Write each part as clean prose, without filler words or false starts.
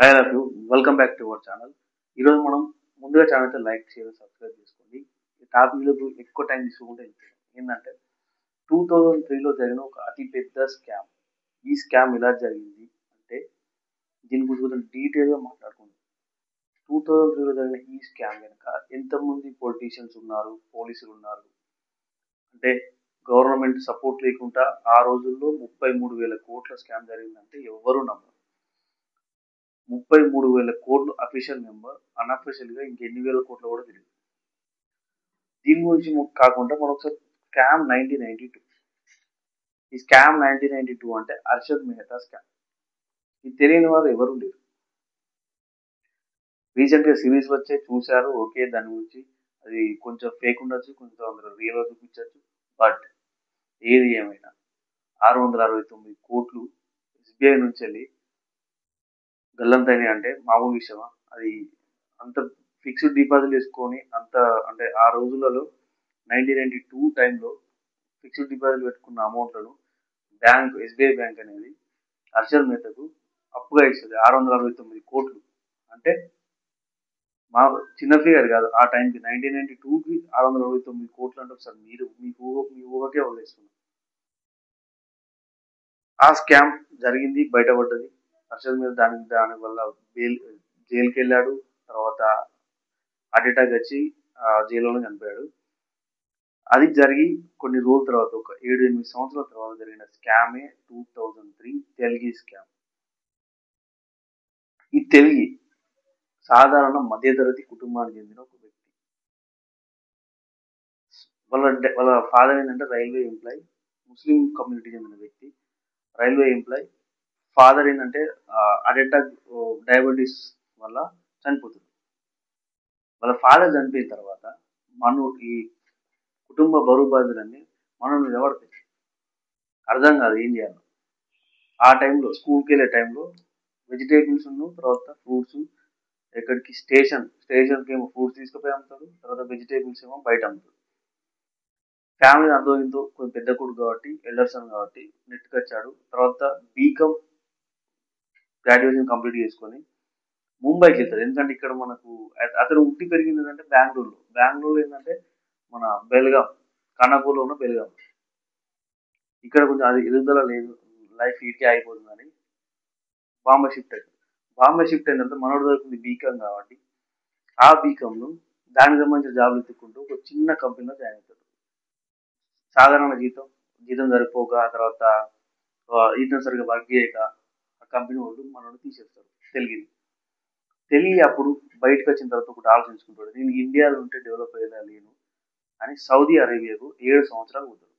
I love you. Welcome back to our channel. ఈరోజు మనం ముందుగా ఛానల్తో లైక్ షేర్ సబ్స్క్రైబ్ చేసుకోండి. ఈ టాపిక్లకు ఎక్కువ టైం తీసుకుంటే ఏంటంటే 2003లో జరిగిన ఒక అతి పెద్ద స్కామ్. ఈ స్కామ్ ఎలా జరిగింది అంటే దీని గురించి కొంచెం డీటెయిల్గా మాట్లాడుకుందాం. 2003లో జరిగిన ఈ స్కామ్ వెనుక ఎంతమంది పొలిటీషియన్స్ ఉన్నారు, పోలీసులు ఉన్నారు అంటే గవర్నమెంట్ సపోర్ట్ లేకుండా ఆ రోజుల్లో 33,000 కోట్ల స్కామ్ జరిగిందంటే ఎవరు నమ్మరు. 33,000 కోట్లు అఫీషియల్ నెంబర్, అన్అఫీషియల్ గా ఇంకెన్ని వేల కోట్లు కూడా తెలియదు. దీని గురించి కాకుండా మనం ఒకసారి స్కామ్ 1992. ఈ స్కామ్ 1992 అంటే హర్షద్ మెహతా స్కామ్. ఇది తెలియని వారు ఎవరు లేరు. రీసెంట్ గా సిరీస్ వచ్చే చూశారు, ఓకే, దాని గురించి అది కొంచెం ఫేక్ ఉండొచ్చు, కొంచెం అందులో రియల్ గా చూపించవచ్చు. బట్ ఏది ఏమైనా 669 కోట్లు ఎస్బీఐ నుంచి వెళ్ళి గల్లంతైనాయి అంటే మామూలు విషయమా? అది అంత ఫిక్స్డ్ డిపాజిట్ వేసుకొని అంత అంటే ఆ రోజులలో 1992 టైంలో ఫిక్స్డ్ డిపాజిట్ పెట్టుకున్న అమౌంట్లను బ్యాంక్ ఎస్బీఐ బ్యాంక్ అనేది హర్షద్ మెహతాకు అప్పుగా ఇస్తుంది 669 కోట్లు. అంటే మా చిన్న ఫిగర్ కాదు ఆ టైంకి. 1992కి 669 కోట్లు అంటే ఒకసారి మీరు మీ ఊహకే వదిలేస్తున్నారు. ఆ స్కామ్ జరిగింది, బయటపడ్డది. హర్షద్ మీద దాని వల్ల జైలుకి వెళ్ళాడు. తర్వాత హార్ట్ అటాక్ వచ్చి జైల్లోనే చనిపోయాడు. అది జరిగి కొన్ని రోజుల తర్వాత ఒక 7-8 సంవత్సరాల తర్వాత జరిగిన స్కామే 2003 తెలుగు స్కామ్. ఈ తెలుగు సాధారణ మధ్యతరగతి కుటుంబానికి చెందిన ఒక వ్యక్తి. వాళ్ళ ఫాదర్ ఏంటంటే రైల్వే ఎంప్లాయ్, ముస్లిం కమ్యూనిటీ చెందిన వ్యక్తి, రైల్వే ఎంప్లాయ్. ఫాదర్ ఏంటంటే హార్ట్ అటాక్, డయాబెటీస్ వల్ల చనిపోతుంది. వాళ్ళ ఫాదర్ చనిపోయిన తర్వాత ఈ కుటుంబ బరువు బాధ్యతలన్నీ మనం నిలబడతాయి. అర్థం కాదు ఏం చేయాలి. ఆ టైంలో స్కూల్కి వెళ్ళే టైంలో వెజిటేబుల్స్ తర్వాత ఫ్రూట్స్ ఎక్కడికి స్టేషన్కి ఏమో ఫ్రూట్స్ తీసుకుపోయి అమ్ముతాడు, తర్వాత వెజిటేబుల్స్ ఏమో బయట అమ్ముతాడు. ఫ్యామిలీ అంతో ఇంతో కొంచెం పెద్ద కొడుకు కాబట్టి, ఎల్డర్సన్ కాబట్టి నెట్కి వచ్చాడు. తర్వాత బీకామ్ గ్రాడ్యుయేషన్ కంప్లీట్ చేసుకొని ముంబైకి వెళ్తాడు. ఎందుకంటే ఇక్కడ మనకు అతను ఉట్టి పెరిగింది ఏంటంటే బెంగళూరులో ఏంటంటే మన బెల్గాం, కనపూర్లో ఉన్న బెల్గాం. ఇక్కడ కొంచెం అది ఎదుగుదల లేదు, లైఫ్ ఇటుకే అయిపోతుందని బాంబే షిఫ్ట్ అవుతుంది. బాంబే షిఫ్ట్ అయిన తర్వాత మనోడు దొరికింది బీకామ్ కాబట్టి ఆ బీకామ్ను దానికి సంబంధించిన జాబ్ ఎత్తుకుంటూ ఒక చిన్న కంపెనీలో జాయిన్ అవుతాడు. సాధారణ జీతం సరిపోక, తర్వాత ఈతం సరిగ్గా వర్క్ చేయక ఆ కంపెనీ వాళ్ళు మనోడు తీసేస్తారు. తెలియ అప్పుడు బయటకు వచ్చిన తర్వాత ఒకటి ఆలోచించుకుంటాడు, నేను ఇండియాలో ఉంటే డెవలప్ అయ్యేలేను అని సౌదీ అరేబియాకు 7 సంవత్సరాలు పోతాడు.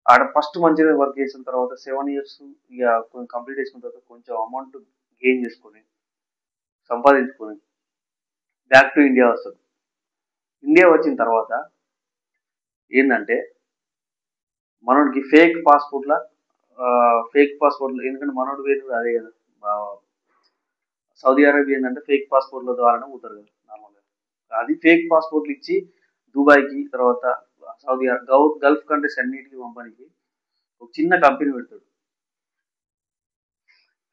ఆడ ఫస్ట్ మంచిగా వర్క్ చేసిన తర్వాత 7 ఇయర్స్ ఇక కొంచెం కంప్లీట్ చేసుకున్న తర్వాత కొంచెం అమౌంట్ గెయిన్ చేసుకొని సంపాదించుకొని బ్యాక్ టు ఇండియా వస్తాడు. ఇండియా వచ్చిన తర్వాత ఏంటంటే మనోడికి ఫేక్ పాస్పోర్ట్ల ఎందుకంటే మనోడు వేరు అదే కదా, సౌదీ అరేబియా ఏంటంటే ఫేక్ పాస్పోర్ట్ల ద్వారానే పోతారు కదా నార్మల్గా. అది ఫేక్ పాస్పోర్ట్లు ఇచ్చి దుబాయ్కి, తర్వాత సౌదీ గల్ఫ్ కంట్రీస్ అన్నిటికీ పంపడానికి ఒక చిన్న కంపెనీ పెడతాడు.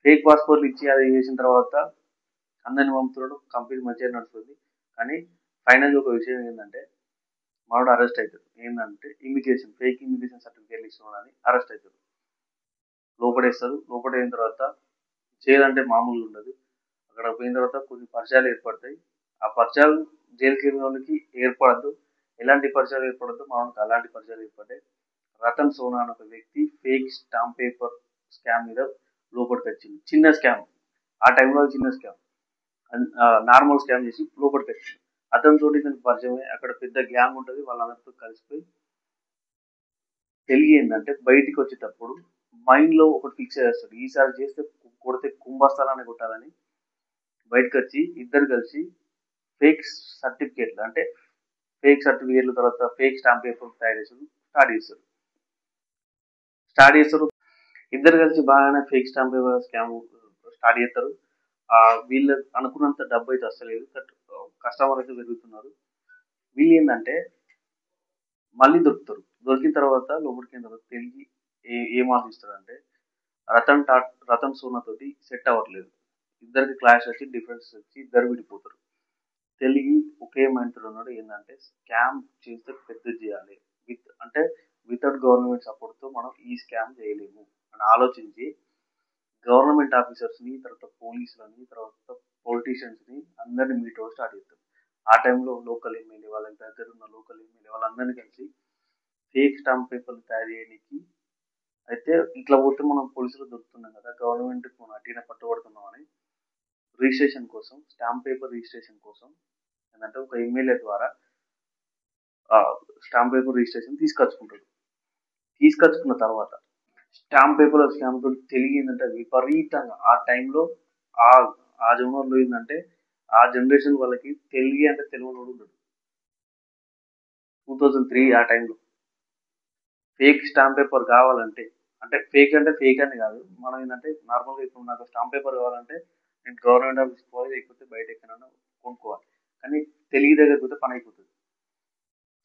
ఫేక్ పాస్పోర్ట్లు ఇచ్చి అది చేసిన తర్వాత అందరిని పంపుతున్నాడు, కంపెనీ మంచిగా నడుస్తుంది. కానీ ఫైనల్గా ఒక విషయం ఏంటంటే మనోడు అరెస్ట్ అవుతాడు. ఏంటంటే ఫేక్ ఇమిగ్రేషన్ సర్టిఫికేట్లు ఇస్తున్నాడని అరెస్ట్ అవుతాడు. లోపడేసిన తర్వాత జైలు అంటే మామూలుగా ఉండదు. అక్కడ పోయిన తర్వాత కొన్ని పరిచయాలు ఏర్పడతాయి. ఆ పరిచయాలు జైలుకి వెళ్ళిన వాళ్ళకి ఏర్పడద్దు. ఎలాంటి పరిచయాలు ఏర్పడద్దు, మనకి అలాంటి పరిచయాలు ఏర్పడ్డాయి. రతన్ సోనా అనే ఒక వ్యక్తి ఫేక్ స్టాంప్ పేపర్ స్కామ్ మీద లోపలికి వచ్చింది. చిన్న స్కామ్, ఆ టైంలో చిన్న స్కామ్, నార్మల్ స్కామ్ చేసి లోపలికి వచ్చింది. అతనితో ఇతనికి పరిచయమే, అక్కడ పెద్ద గ్యాంగ్ ఉంటుంది, వాళ్ళందరితో కలిసిపోయి తెలియ ఏంటంటే బయటికి వచ్చేటప్పుడు మైండ్లో ఒకటి ఫిక్స్ చేస్తాడు, ఈసారి చేస్తే కొడితే కుంభస్థలాన్ని కొట్టాలని. బయటకు వచ్చి ఇద్దరు కలిసి ఫేక్ సర్టిఫికేట్లు తర్వాత ఫేక్ స్టాంప్ పేపర్ తయారు చేస్తారు, స్టార్ట్ చేస్తారు. ఇద్దరు కలిసి బాగానే fake stamp paper scam start చేస్తారు. వీళ్ళు అనుకున్నంత డబ్బు అయితే వస్తలేదు, కస్టమర్ అయితే పెరుగుతున్నారు. వీళ్ళు ఏంటంటే మళ్ళీ దొరికిన తర్వాత లోపలికి తర్వాత తెలిసి ఏం ఆశిస్తాడు అంటే రతన్ సోనా తోటి సెట్ అవ్వట్లేదు. ఇద్దరికి క్లాష్ వచ్చి డిఫరెన్స్ వచ్చి ఇద్దరు విడిపోతారు. తెలివి ఒకే మైండ్తో ఉన్నాడు, ఏంటంటే స్కామ్ చేస్తే పెద్ద చేయాలి, అంటే వితౌట్ గవర్నమెంట్ సపోర్ట్తో మనం ఈ స్కామ్ చేయలేము అని ఆలోచించి గవర్నమెంట్ ఆఫీసర్స్ని, తర్వాత పోలీసులని, తర్వాత పొలిటీషియన్స్ని అందరిని మీట్ అవ్వ స్టార్ట్ చేస్తారు. ఆ టైంలో లోకల్ ఎమ్మెల్యే వాళ్ళ దగ్గర ఉన్న లోకల్ ఎమ్మెల్యే వాళ్ళందరినీ కలిసి ఫేక్ స్టాంప్ పేపర్లు తయారు చేయడానికి, అయితే ఇట్లా పోతే మనం పోలీసులు దొరుకుతున్నాం కదా, గవర్నమెంట్కి మనం అట్టిన పట్టుబడుతున్నాం అని రిజిస్ట్రేషన్ కోసం, స్టాంప్ పేపర్ రిజిస్ట్రేషన్ కోసం ఏంటంటే ఒక ఎమ్మెల్యే ద్వారా స్టాంప్ పేపర్ రిజిస్ట్రేషన్ తీసుకొచ్చుకుంటాడు. తీసుకొచ్చుకున్న తర్వాత స్టాంప్ పేపర్ స్టాంప్ పేపర్ తెలియదంటే విపరీతంగా ఆ టైంలో ఆ ఆ జనవరిలో ఏంటంటే ఆ జనరేషన్ వాళ్ళకి తెలియ అంటే తెలియనోడు ఉండడు. 2003 ఆ టైంలో ఫేక్ స్టాంప్ పేపర్ కావాలంటే, అంటే ఫేక్ అంటే ఫేక్ అని కాదు, మనం ఏంటంటే నార్మల్గా ఇప్పుడు నాకు స్టాంప్ పేపర్ కావాలంటే నేను గవర్నమెంట్ ఆఫీస్కి పోవాలి, లేకపోతే బయట ఎక్కడైనా కొనుక్కోవాలి. కానీ తెలియ దగ్గర పోతే పని అయిపోతుంది.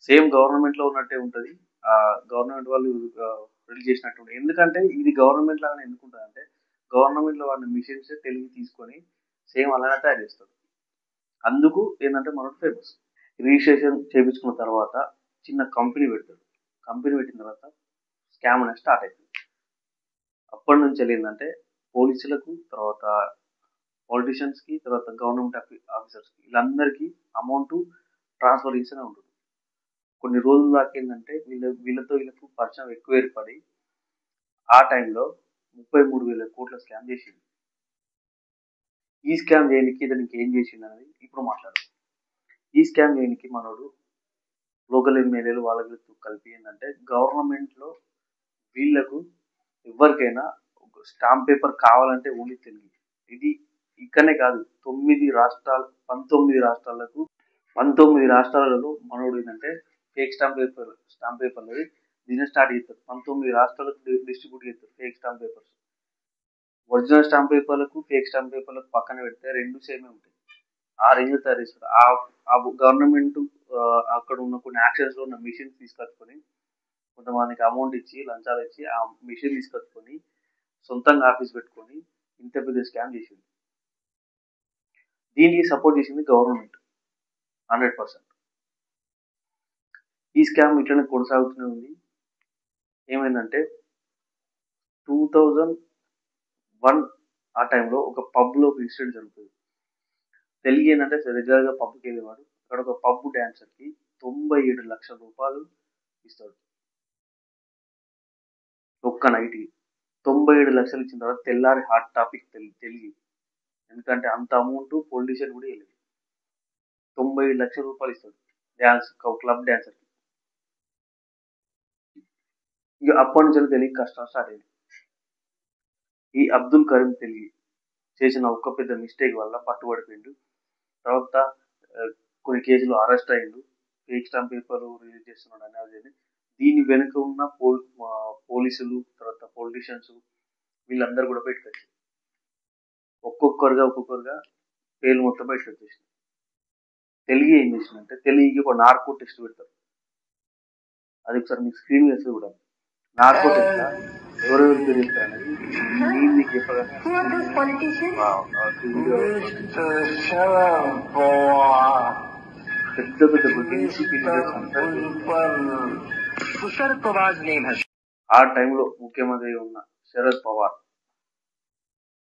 సేమ్ గవర్నమెంట్లో ఉన్నట్టే ఉంటుంది. గవర్నమెంట్ వాళ్ళు రిలీజ్ చేసినట్టు ఉంటుంది. ఎందుకంటే ఇది గవర్నమెంట్ లాగానే ఎందుకుంటుంది అంటే గవర్నమెంట్లో వాడిన మిషన్స్ తెలివి తీసుకొని సేమ్ అలానే తయారు చేస్తారు. అందుకు ఏంటంటే మనకు ఫేమస్. రిజిస్ట్రేషన్ చేయించుకున్న తర్వాత చిన్న కంపెనీ పెడతాడు. కంపెనీ పెట్టిన తర్వాత స్కామ్ అనేది స్టార్ట్ అవుతుంది. అప్పటి నుంచి ఏంటంటే పోలీసులకు, తర్వాత పాలిటిషియన్స్కి, తర్వాత గవర్నమెంట్ ఆఫీసర్స్కి వీళ్ళందరికీ అమౌంట్ ట్రాన్స్ఫర్ చేస్తూనే ఉంటుంది. కొన్ని రోజుల దాకా ఏంటంటే వీళ్ళతో వీళ్ళకు పరిచయం ఎక్కువ ఏర్పడి ఆ టైంలో 33,000 కోట్ల స్కామ్ చేసింది. ఈ స్కామ్ చేయడానికి ఇతనికి ఏం చేసింది అనేది ఇప్పుడు మాట్లాడదు. ఈ స్కామ్ చేయడానికి మనోడు లోకల్ ఎమ్మెల్యేలు వాళ్ళకి కలిపి ఏంటంటే గవర్నమెంట్లో వీళ్ళకు ఎవరికైనా స్టాంప్ పేపర్ కావాలంటే ఓన్లీ తెలుగు. ఇది ఇక్కడనే కాదు, 19 రాష్ట్రాలకు 19 రాష్ట్రాలలో మనోడు ఏంటంటే fake stamp paper business start చేస్తారు. 19 రాష్ట్రాలకు డిస్ట్రిబ్యూట్ చేస్తారు fake stamp papers. Original stamp పేపర్లకు ఫేక్ స్టాంప్ పేపర్లకు పక్కన పెడితే రెండు సేమే ఉంటాయి. ఆ రేంజ్ తయారు చేస్తారు. ఆ గవర్నమెంట్ అక్కడ ఉన్న కొన్ని యాక్షన్స్ లో ఉన్న మిషన్స్ తీసుకొచ్చుకొని కొంతమందికి అమౌంట్ ఇచ్చి లంచాలు ఇచ్చి ఆ మిషన్ తీసుకొచ్చుకొని సొంతంగా ఆఫీస్ పెట్టుకొని ఇంత పెద్ద స్కామ్ చేసింది. దీనికి సపోర్ట్ చేసింది గవర్నమెంట్ 100%. ఈ స్కామ్ ఇట్లనే కొనసాగుతూనే ఉంది. ఏమైందంటే 2001 ఆ టైంలో ఒక పబ్ లో ఒక ఇన్సిడెంట్ జరుగుతుంది. తెలుగు ఏంటంటే రెగ్యులర్ గా పబ్కి వెళ్ళేవాడు. అక్కడ ఒక పబ్ డాన్సర్ కి 97 లక్షల రూపాయలు ఇస్తాడు ఒక్క నైట్ కి. 97 లక్షలు ఇచ్చిన తర్వాత తెల్లారి హాట్ టాపిక్ తెలుగు. ఎందుకంటే అంత అమౌంట్ పొలిటీషియన్ కూడా వెళ్ళదు. 97 లక్షల రూపాయలు ఇస్తాడు డాన్స్ క్లబ్ డాన్సర్ కి. ఇక అప్పటి నుంచి తెలుగు కష్టం స్టార్ట్ అయింది. ఈ అబ్దుల్ కరీం తెలుగు చేసిన ఒక్క పెద్ద మిస్టేక్ వల్ల పట్టుబడిపోయిండు. తర్వాత కొన్ని కేసులు అరెస్ట్ అయ్యిండు. ఫేక్ స్టాంప్ పేపర్ రిలీజ్ చేస్తున్నాడు అనేది. దీని వెనుక ఉన్న పోలీసులు, తర్వాత పొలిటీషియన్స్ వీళ్ళందరూ కూడా బయటకు వచ్చారు. ఒక్కొక్కరుగా పేర్లు మొత్తం బయటకు వచ్చేసింది. తెలుగు ఏం చేసిందంటే తెలుగుకి ఒక నార్కో టెస్ట్ పెడతారు. అది ఒకసారి మీకు స్క్రీన్ వేస్తే కూడా నార్కో టెస్ట్ ఎవరెవరు పేరు చెప్తారు అనేది నేను మీకు చెప్పగానే పెద్ద పెద్ద ఎన్సీపీ లీడర్స్ అందరూ ఆ టైంలో ముఖ్యమంత్రి ఉన్న శరద్ పవార్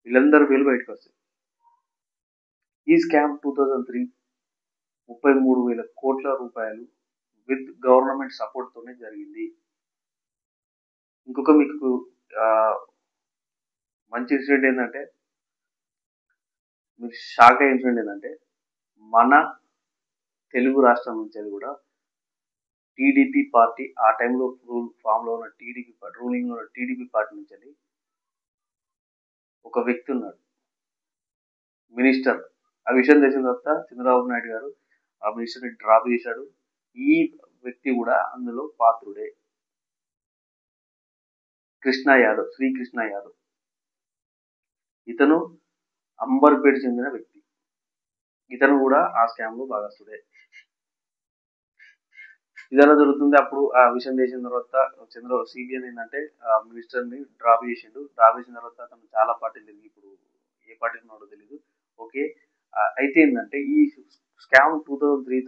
వీళ్ళందరూ పేర్లు బయటకు వస్తాయి. ఈ స్కామ్ 2003 33,000 కోట్ల రూపాయలు విత్ గవర్నమెంట్ సపోర్ట్ తోనే జరిగింది. ఇంకొక మీకు మంచి ఇన్సిడెంట్ ఏంటంటే, మీకు షాక్ అయ్యే ఇన్సిడెంట్ ఏంటంటే, మన తెలుగు రాష్ట్రం నుంచి అది కూడా టీడీపీ పార్టీ ఆ టైంలో ఫామ్ లో ఉన్న టీడీపీ పార్టీ, రూలింగ్ లో ఉన్న టీడీపీ పార్టీ నుంచి అది ఒక వ్యక్తి ఉన్నాడు మినిస్టర్. ఆ విషయం తెలిసిన తర్వాత చంద్రబాబు నాయుడు గారు ఆ మినిస్టర్ ని డ్రాప్ చేశాడు. ఈ వ్యక్తి కూడా అందులో పాత్రుడే, శ్రీకృష్ణ యాదవ్. ఇతను అంబర్పేట చెందిన వ్యక్తి. ఇతను కూడా ఆ స్కామ్ లో భాగస్తుడే. ఇదలా జరుగుతుంది. అప్పుడు ఆ విషయం చేసిన తర్వాత సిబిఐ ఏంటంటే ఆ మినిస్టర్ ని డ్రాప్ చేసిండు. డ్రాప్ చేసిన తర్వాత అతను చాలా పార్టీలు తిరిగి ఇప్పుడు ఏ పార్టీలో ఉన్నాడో తెలియదు. ఓకే. అయితే ఏంటంటే ఈ స్కామ్ 2003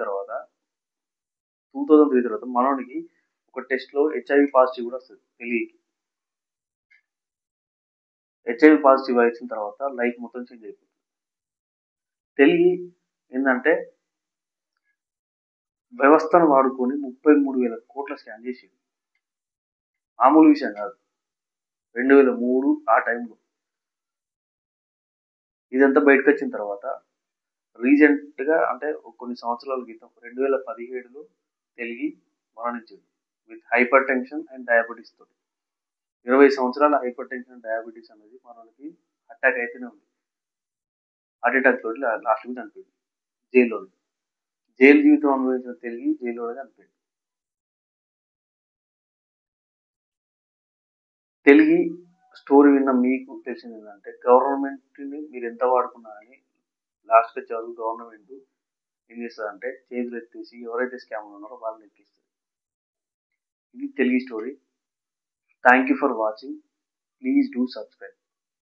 తర్వాత మనోడికి ఒక టెస్ట్‌లో హెచ్ఐవి పాజిటివ్ కూడా వస్తది తెలియక. హెచ్ఐవి పాజిటివ్ వచ్చిన తర్వాత లైఫ్ మొత్తం చేంజ్ అయిపోతుంది. తెలివి ఏందంటే వ్యవస్థను వాడుకొని 33,000 కోట్ల స్కామ్ చేసిండు. మామూలు విషయం కాదు. 2003 ఆ టైంలో. ఇదంతా బయటకొచ్చిన తర్వాత రీసెంట్‌గా అంటే కొన్ని సంవత్సరాల క్రితం 2017లో తెలిగి మరణించిండు. With hypertension and diabetes తోటి. 20 సంవత్సరాల హైపర్ టెన్షన్, డయాబెటిస్ అనేది మనోనికి అటాక్ అయితేనే ఉంది. హార్ట్ అటాక్ తోటి లాస్ట్‌కి చనిపోయిండు జైల్లోనే. జైలు జీవితం అనుభవించిన తెలిగి జైల్లోనే చనిపోయిండు. తెలిగి స్టోరీ విన్న మీకు తెలిసింది ఏంటంటే గవర్నమెంట్‌ని మీరు ఎంత వాడుకున్నా గాని లాస్ట్‌కి వచ్చేవరకు గవర్నమెంట్ ఏం చేస్తదంటే చేతులు ఎత్తేసి ఎవరైతే స్కామ్‌లో ఉన్నారో వాళ్ళని ఎక్కిస్తది. ఇది Telugu story. Thank you for watching. Please do subscribe.